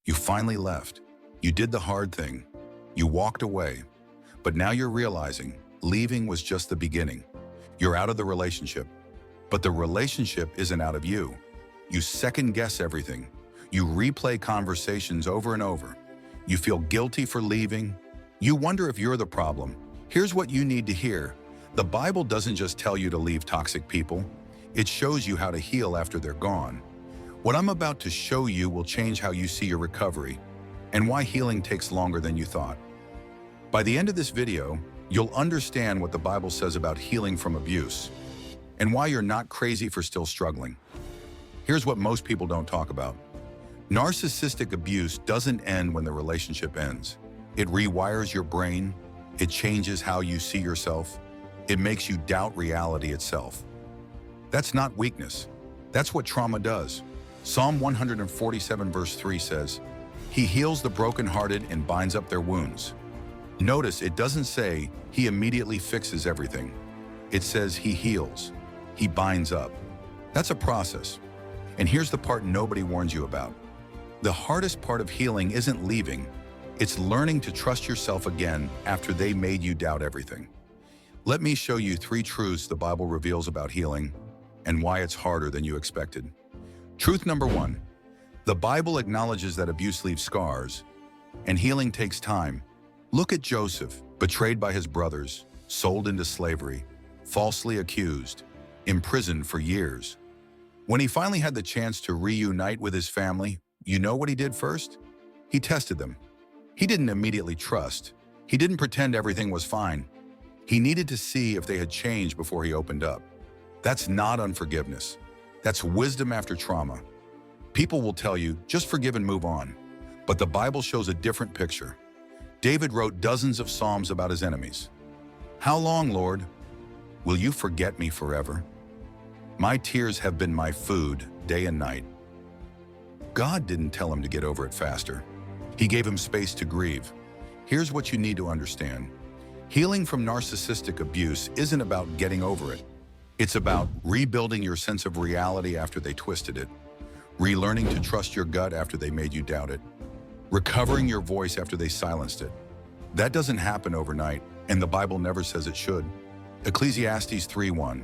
You finally left. You did the hard thing. You walked away. But now you're realizing leaving was just the beginning. You're out of the relationship. But the relationship isn't out of you. You second-guess everything. You replay conversations over and over. You feel guilty for leaving. You wonder if you're the problem. Here's what you need to hear. The Bible doesn't just tell you to leave toxic people. It shows you how to heal after they're gone. What I'm about to show you will change how you see your recovery and why healing takes longer than you thought. By the end of this video, you'll understand what the Bible says about healing from abuse and why you're not crazy for still struggling. Here's what most people don't talk about. Narcissistic abuse doesn't end when the relationship ends. It rewires your brain. It changes how you see yourself. It makes you doubt reality itself. That's not weakness. That's what trauma does. Psalm 147 verse 3 says, "He heals the brokenhearted and binds up their wounds." Notice it doesn't say he immediately fixes everything. It says he heals. He binds up. That's a process. And here's the part nobody warns you about. The hardest part of healing isn't leaving. It's learning to trust yourself again after they made you doubt everything. Let me show you 3 truths the Bible reveals about healing and why it's harder than you expected. Truth number 1, the Bible acknowledges that abuse leaves scars and healing takes time. Look at Joseph, betrayed by his brothers, sold into slavery, falsely accused, imprisoned for years. When he finally had the chance to reunite with his family, you know what he did first? He tested them. He didn't immediately trust. He didn't pretend everything was fine. He needed to see if they had changed before he opened up. That's not unforgiveness. That's wisdom after trauma. People will tell you, just forgive and move on. But the Bible shows a different picture. David wrote dozens of psalms about his enemies. "How long, Lord? Will you forget me forever? My tears have been my food day and night." God didn't tell him to get over it faster. He gave him space to grieve. Here's what you need to understand. Healing from narcissistic abuse isn't about getting over it. It's about rebuilding your sense of reality after they twisted it, relearning to trust your gut after they made you doubt it, recovering your voice after they silenced it. That doesn't happen overnight, and the Bible never says it should. Ecclesiastes 3:1.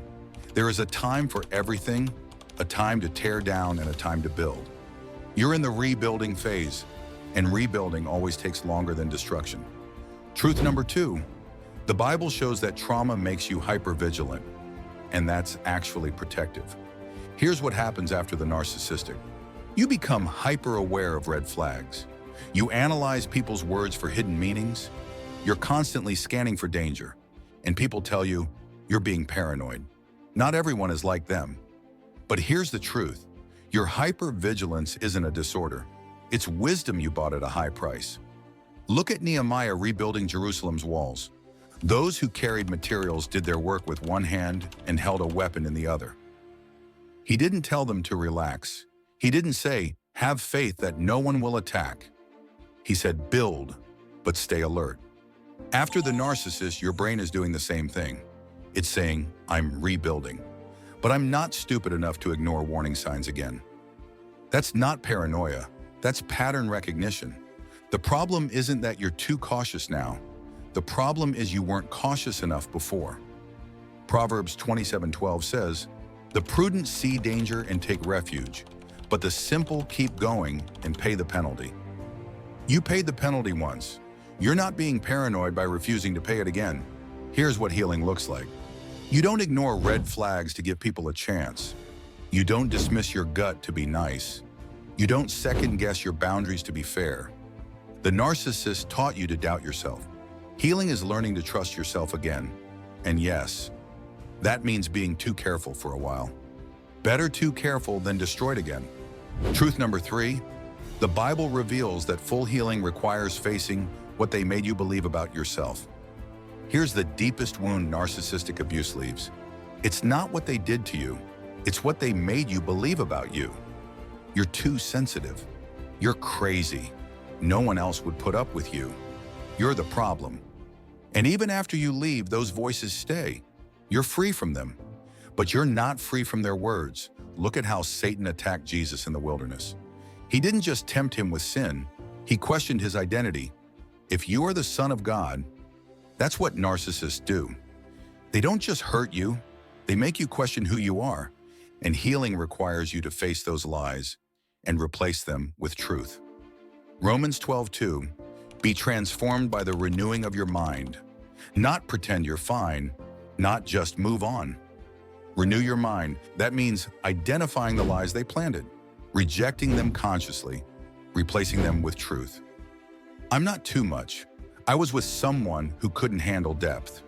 There is a time for everything, a time to tear down and a time to build. You're in the rebuilding phase, and rebuilding always takes longer than destruction. Truth number 2, the Bible shows that trauma makes you hypervigilant, and that's actually protective. Here's what happens after the narcissistic. You become hyper-aware of red flags. You analyze people's words for hidden meanings. You're constantly scanning for danger, and people tell you you're being paranoid. Not everyone is like them. But here's the truth. Your hypervigilance isn't a disorder. It's wisdom you bought at a high price. Look at Nehemiah rebuilding Jerusalem's walls. Those who carried materials did their work with one hand and held a weapon in the other. He didn't tell them to relax. He didn't say, "Have faith that no one will attack." He said, "Build, but stay alert." After the narcissist, your brain is doing the same thing. It's saying, "I'm rebuilding, but I'm not stupid enough to ignore warning signs again." That's not paranoia. That's pattern recognition. The problem isn't that you're too cautious now. The problem is you weren't cautious enough before. Proverbs 27:12 says, "The prudent see danger and take refuge, but the simple keep going and pay the penalty." You paid the penalty once. You're not being paranoid by refusing to pay it again. Here's what healing looks like. You don't ignore red flags to give people a chance. You don't dismiss your gut to be nice. You don't second-guess your boundaries to be fair. The narcissist taught you to doubt yourself. Healing is learning to trust yourself again. And yes, that means being too careful for a while. Better too careful than destroyed again. Truth number 3, the Bible reveals that full healing requires facing what they made you believe about yourself. Here's the deepest wound narcissistic abuse leaves. It's not what they did to you. It's what they made you believe about you. You're too sensitive. You're crazy. No one else would put up with you. You're the problem. And even after you leave, those voices stay. You're free from them. But you're not free from their words. Look at how Satan attacked Jesus in the wilderness. He didn't just tempt him with sin, he questioned his identity. If you are the Son of God, that's what narcissists do. They don't just hurt you, they make you question who you are. And healing requires you to face those lies and replace them with truth. Romans 12:2, be transformed by the renewing of your mind. Not pretend you're fine, not just move on. Renew your mind. That means identifying the lies they planted, rejecting them consciously, replacing them with truth. I'm not too much. I was with someone who couldn't handle depth.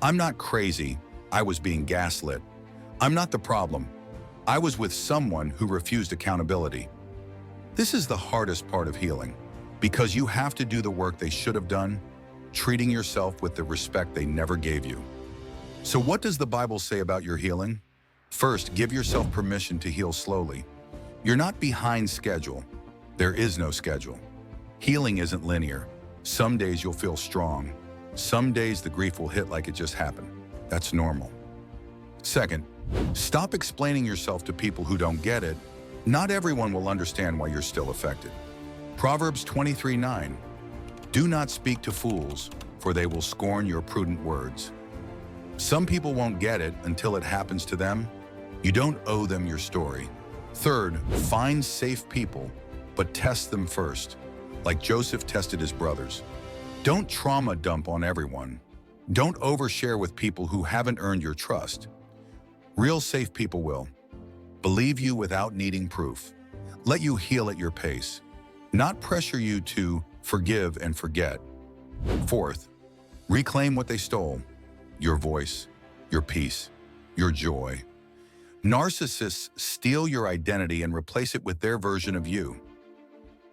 I'm not crazy. I was being gaslit. I'm not the problem. I was with someone who refused accountability. This is the hardest part of healing, because you have to do the work they should have done, treating yourself with the respect they never gave you. So what does the Bible say about your healing? First, give yourself permission to heal slowly. You're not behind schedule. There is no schedule. Healing isn't linear. Some days you'll feel strong. Some days the grief will hit like it just happened. That's normal. Second, stop explaining yourself to people who don't get it. Not everyone will understand why you're still affected. Proverbs 23:9, do not speak to fools, for they will scorn your prudent words. Some people won't get it until it happens to them. You don't owe them your story. Third, find safe people, but test them first, like Joseph tested his brothers. Don't trauma dump on everyone. Don't overshare with people who haven't earned your trust. Real safe people will believe you without needing proof, let you heal at your pace, not pressure you to forgive and forget. Fourth, reclaim what they stole, your voice, your peace, your joy. Narcissists steal your identity and replace it with their version of you.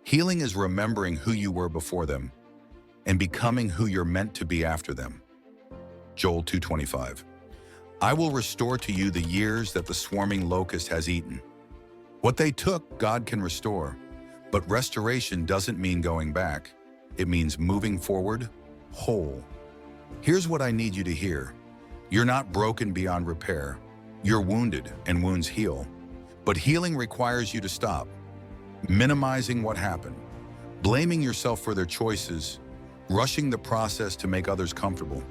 Healing is remembering who you were before them and becoming who you're meant to be after them. Joel 2:25. I will restore to you the years that the swarming locust has eaten. What they took, God can restore, but restoration doesn't mean going back. It means moving forward, whole. Here's what I need you to hear. You're not broken beyond repair. You're wounded, and wounds heal. But healing requires you to stop minimizing what happened, blaming yourself for their choices, rushing the process to make others comfortable.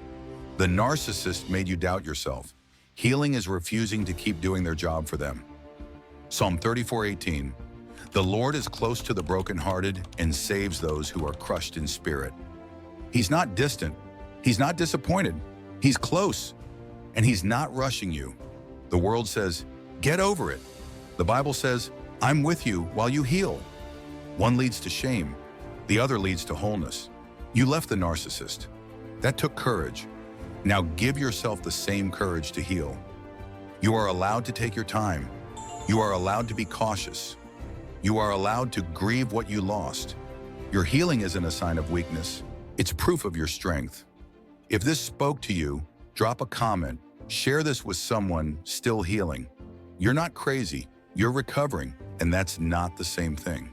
The narcissist made you doubt yourself. Healing is refusing to keep doing their job for them. Psalm 34:18. The Lord is close to the brokenhearted and saves those who are crushed in spirit. He's not distant. He's not disappointed. He's close, and he's not rushing you. The world says, get over it. The Bible says, I'm with you while you heal. One leads to shame. The other leads to wholeness. You left the narcissist. That took courage. Now give yourself the same courage to heal. You are allowed to take your time. You are allowed to be cautious. You are allowed to grieve what you lost. Your healing isn't a sign of weakness. It's proof of your strength. If this spoke to you, drop a comment. Share this with someone still healing. You're not crazy. You're recovering, and that's not the same thing.